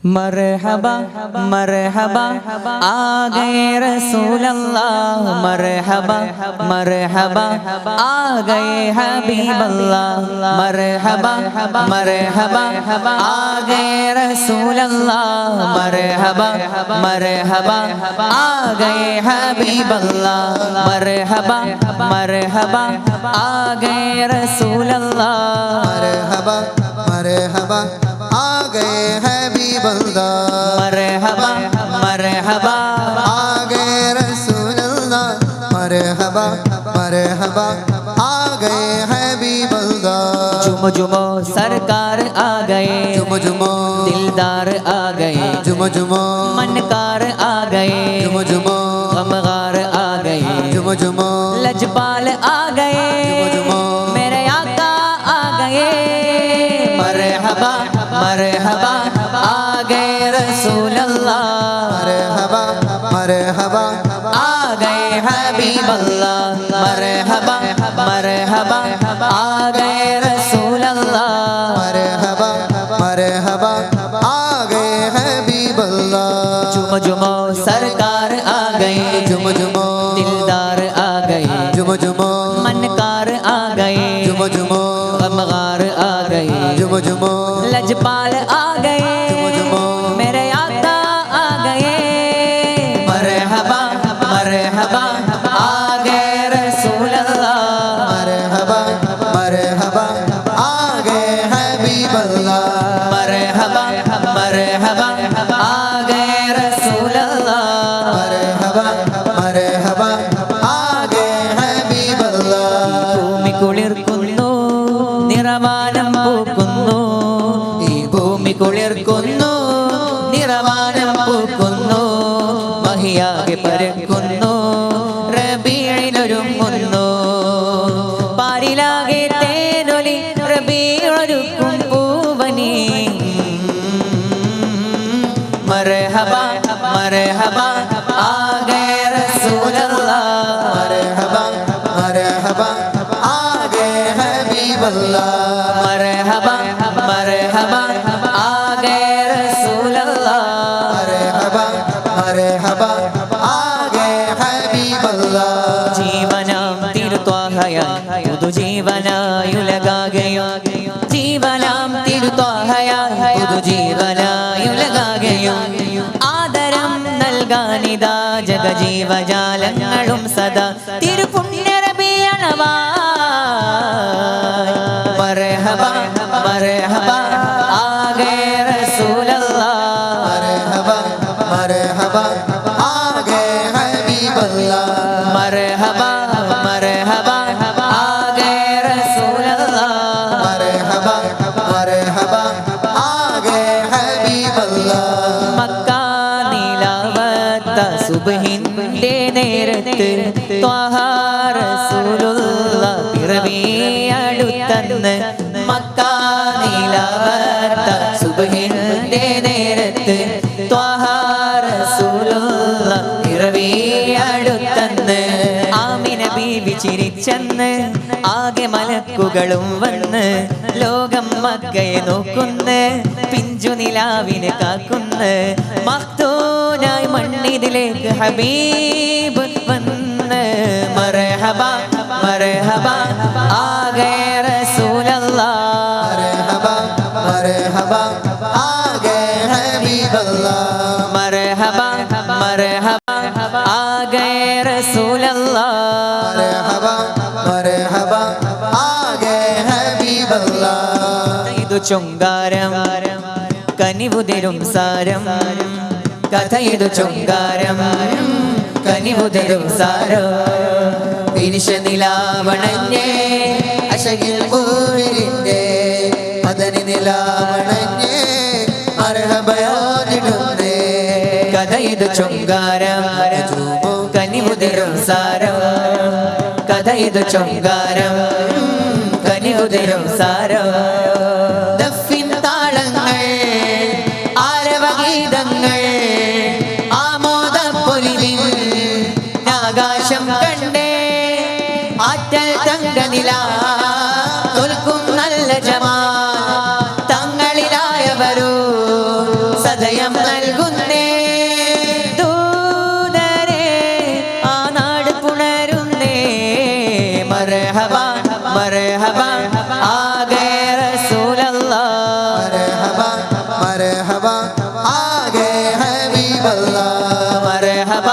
मरहबा मरहबा आ गए रसूल अल्लाह, मरहबा मरहबा आ गए हबीब अल्लाह, मरहबा मरहबा आ गए रसूल अल्लाह, मरहबा मरहबा आ गए हबीब अल्लाह, मरहबा मरहबा आ गए रसूल अल्लाह, मरहबा मरहबा आ गए हबीब अल्लाह, मरहबा मरहबा आ गए रसूल अल्लाह, मरहबा मरहबा आ गए हबीब अल्लाह। जुमो जुमो सरकार आ गए, जुमो जुमो दिलदार आ गए, जुमो जुमो मनकार आ गए, जुमो जुमो गमगार आ गए, जुमो जुमो लजपाल आ गए, जुमो मेरे आका आ गए, मरहबा मरहबा आ गए रसूल अल्लाह, मरहबा मरहबा आ गए हबीब अल्लाह, मरहबा मरहबा आ गए रसूल अल्लाह, मरहबा मरहबा आ गए हबीब अल्लाह। जुमो जुमो सरकार आ गए, जुमो जुमो दिलदार आ गए, जुमो जुमो मनकार आ गए, जुमो जुमो गमगार आ गए, जुमो जुमो लजपाल आ गए, जुमो जुमो मेरे आका आ गए, मरहबा मरहबा आ गए रसूल अल्लाह, मरहबा मरहबा आ गए हबीब अल्लाह, मरहबा मरहबा आ गए रसूल अल्लाह, मरहबा मरहबा आ गए हबीब अल्लाह। ഭൂമി കുളിർക്കുന്നു നിറവാനം പൂക്കുന്നു, ഈ ഭൂമി കുളിർക്കുന്നു നിറവാനം പൂക്കുന്നു, മഹിയാകെ പരക്കുന്നു റബീഇലൊരുങ്ങുന്നു, പാരിലാകെ തേനൊലി റബീഇലൊരുക്കും പൂവനി, മർഹബാ മർഹബാ ആ ഗए റസൂൽ അല്ലാഹ്, मरहबा मरहबा आ गए हबीब अल्लाह, मरहबा मरहबा आ गए रसूल अल्लाह, मरहबा मरहबा आ गए हबीब अल्लाह। जीवनाम തിരുത്വാഹയായി പുതുജീവനായുലകാകയോ, ജീവനാം തിരുത്വാഹയായി പുതുജീവനായുലകാകയോ, ആദരം നൽകാനിതാ ജഗജീവജാലങ്ങളും സദാ തിരുപുണ്യരബിയണവാ, മർഹബാ മർഹബാ ആ ഗए റസൂൽ അല്ലാഹ്, मरहबा मरहबा आ गए हबीब अल्लाह, मरहबा मरहबा आ गए रसूल अल्लाह, मरहबा मरहबा आ गए हबीब अल्लाह। മക്കാ നിലാവത്ത സുബ്ഹിന്റെ നേരത്ത് ത്വാഹ റസൂലുള്ളാഹ് പിറവി അടുത്തന്ന്, മക്കാ നിലാവത്ത സുബ്ഹിന്റെ നേരത്ത് ത്വാഹ റസൂലുള്ളാഹ് പിറവി അടുത്തന്ന്, ആമിന ബീവി ചിരിച്ചെന്ന് ആകെ മലക്കുകളും വന്ന്, ലോകം മക്കയെ നോക്കുന്ന് പിഞ്ചു നിലാവിനെ കാക്കുന്ന്, മഖ്തൂനായി മണ്ണിതിലേക്ക് ഹബീബ് വന്ന്, മർഹബാ മർഹബാ ആ ഗए റസൂൽ അല്ലാഹ്, मरहबा मरहबा आ गए हबीब अल्लाह, मरहबा मरहबा आ गए रसूल अल्लाह, मरहबा मरहबा आ गए हबीब अल्लाह। ഇതു ചുങ്കാരം കനിവുതിരും സാരം, കഥയിതു ചുങ്കാരം കനിവുതിരും സാരം, പിരിശ നിലാവണഞ്ഞേ അശകിൽ പൂവിരിന്റെ മദനി നിലാവണഞ്ഞേ മർഹബയോദിടുന്നേ, കഥയിതു ചുങ്കാരം കനിവുതിരും സാരം, കഥയിതു ചുങ്കാരം കനിവുതിരും സാരം, ദഫിൻ താളങ്ങൾ ആരവഗീതങ്ങൾ ആമോദപ്പൊലിവിൻ ആകാശം കണ്ടേ, ആറ്റൽ തങ്കനില തോൽക്കും നല്ല ജമാൽ തങ്ങളിലായവരോ, സദയം നൽകുന്നേ ദൂതരെ ആ നാട് പുണരുന്നേ മർഹബ മർഹബ ആഗേ റസൂലല്ലാഹ് മർഹബ മർഹബ ആഗേ ഹബീബല്ലാഹ് മർഹബ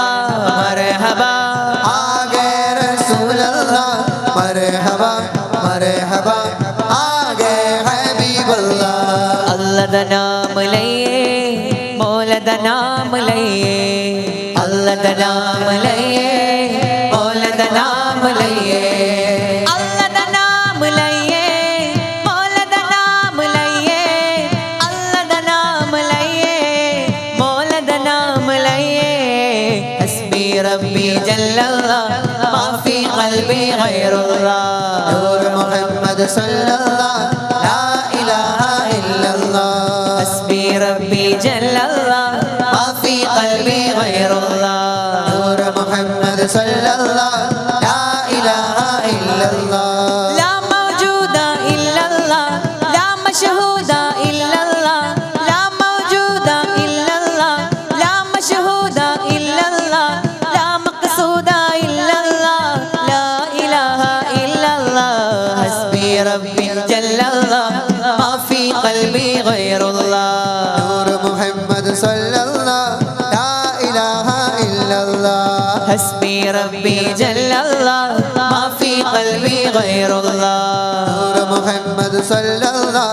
മർഹബ ആഗേ റസൂലല്ലാഹ് മർഹബ മർഹബ ആഗേ ഹബീബല്ലാഹ് अल्लाह दा नाम लइए मौला दा नाम लइए अल्लाह दा नाम लइए मौला दा नाम लइए अल्लाह दा नाम लइए मौला दा नाम लइए अल्लाह दा नाम लइए मौला दा नाम लइए हस्बी रब्बी जल्लल्लाह मा फी क़ल्बी गैरुल्लाह नूर मुहम्मद सल्लल्लाहु ला इलाहा इल्लल्लाह حسبي ربي جل الله ما في قلبي غير الله نور محمد صلى الله لا إله إلا الله لا موجود إلا الله لا مشهود إلا الله لا موجود إلا الله لا مشهود إلا الله لا مقصود إلا الله لا إله إلا الله حسبي ربي جل الله ما في قلبي غير الله نور محمد صلى الله لا إله إلا الله حسبي ربي جل الله ما في قلبي غير الله نور محمد صلى الله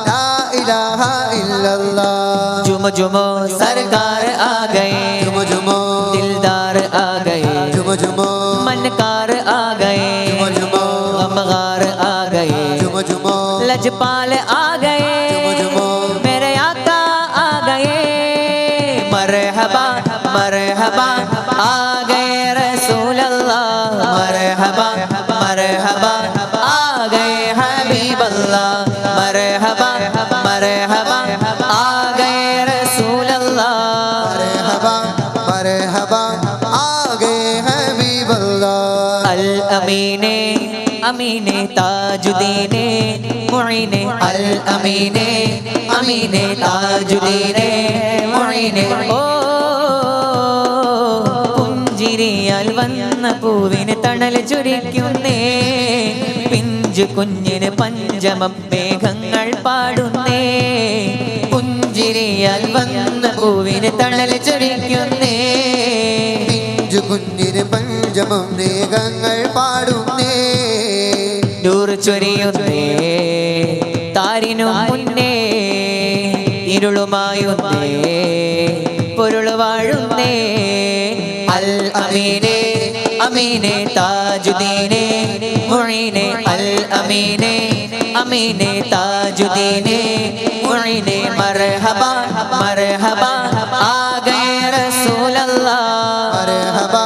لا إله إلا الله जुम जुमो सरकार आ गए जुम जुमो दिलदार आ गए जुम जुमो मनकार आ गए जुम जुमो गमगार आ गए जुम जुमो लजपाल आ गए जुमो मेरे आका आ गए मरहबा मरहबा आ गए रसूल अल्लाह मरहबा मरहबा आ गए हबीब अल्लाह मरहबा मरहबा आ गए रसूल अल्लाह मरहबा मरहबा आगे हबीब अल्लाह अल अमीने अमीने ताजुदीने मुईने अल अमीने अमीने ताजुदीने मुईने ओ പുഞ്ചിരിയാൽ വന്ന പൂവിന് തണൽ ചുരിക്കുന്നേ പിഞ്ചു കുഞ്ഞിന് പഞ്ചമ മേഘങ്ങൾ പാടുന്നേ പുഞ്ചിരിയാൽ വന്ന പൂവിന് തണൽ ചുരിക്കുന്നേ പിഞ്ചു കുഞ്ഞിന് പഞ്ചമം മേഘങ്ങൾ പാടുന്നേ നൂറ് ചൊരിയുന്നേ താരിനു മുന്നേ ഇരുളുമായുന്നേ പൊരുള് വാഴുന്നേ അൽ അമീനെ അമീനെ താജുദീനെ മുഈനെ അൽ അമീനെ അമീനെ താജുദീനെ മുഈനെ മർഹബ മർഹബ ആ ഗए റസൂൽ അല്ലാഹ് മർഹബ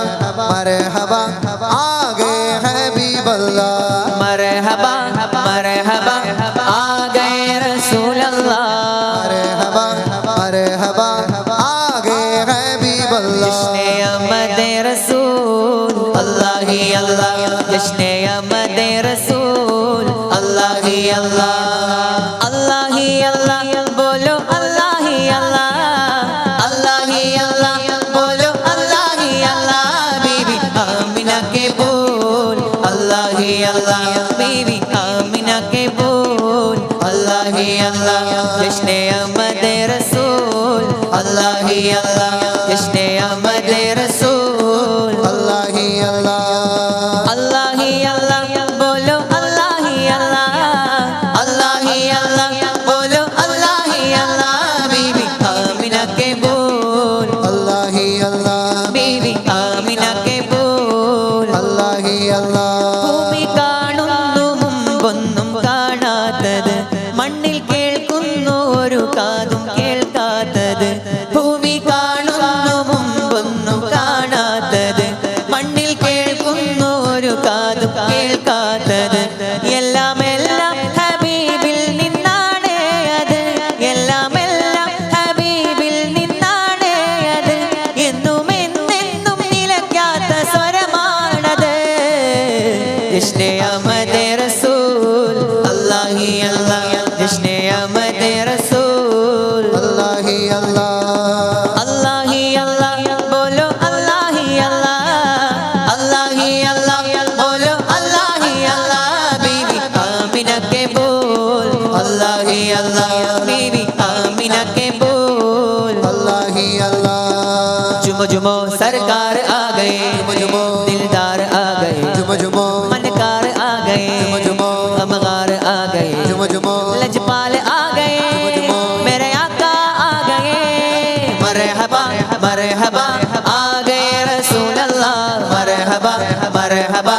മർഹബ ആगे हबीब अल्लाह मरहबा मरहबा आ गए रसूल अल्लाह मरहबा मरहबा आगे हबीब अल्लाह जश्ने अहमद रसूल अल्लाह ही अल्लाह जश्ने अहमद रसूल अल्लाह ही अल्लाह अल्लाह ही अल्लाह बोलो अल्लाह ही अल्लाह अल्लाह ही अल्लाह बोलो अल्लाह ही अल्लाह बीबी आमिना के बोल अल्लाह ही अल्लाह बीबी आमिना के बोल अल्लाह ही अल्लाह जश्ने अहमद रसूल अल्लाह ही अल्लाह जश्ने अहमद रसूल अल्लाह ही अल्लाह अल्लाह ही अल्लाह बोलो अल्लाह ही अल्लाह अल्लाह ही अल्लाह बोलो अल्लाह ही अल्लाह बीबी आमिना के बोल अल्लाह ही अल्लाह बीबी आमिना के बोल अल्लाह ही अल्लाह ഭൂമി കാണുന്നു മുമ്പൊന്നും കാണാത്തത് മണ്ണിൽ കേൾക്കുന്നു ഒരു കാതും കേൾക്കാത്തത് ഭൂമി കാണുന്നു മുമ്പൊന്നും കാണാത്തത് മണ്ണിൽ കേൾക്കുന്നു ഒരു കാതും കേൾക്കാത്തത് എല്ലാം എല്ലാം ഹബീബിൽ നിന്നാണ് അത് എല്ലാം എല്ലാം ഹബീബിൽ നിന്നാണ് അത് എന്നും എന്നെന്നും നിലയ്ക്കാത്ത സ്വരമാണത് ജശ്നെ അഹ്മദ് റസൂൽ അല്ലാഹി അല്ലാഹ് ജശ്നെ അഹ്മദ് റസൂൽ अल्लाह ही अल्लाह अल्लाह ही अल्लाह बोलो अल्लाह ही अल्लाह अल्लाह ही अल्लाह बोलो अल्लाह ही अल्लाह बीवी आमिना के बोल अल्लाह ही अल्लाह बीवी आमिना के बोल अल्लाह ही अल्लाह जुमो जुमो सरकार आ गए जुमो दिलदार आ गए जुमो जुमो मनकार आ गए जुमो गमगार आ गए जुमो जुमो लजपाल आ गए मेरे आका आ गए मरहबा मरहबा आ गए रसूल अल्लाह मरहबा मरहबा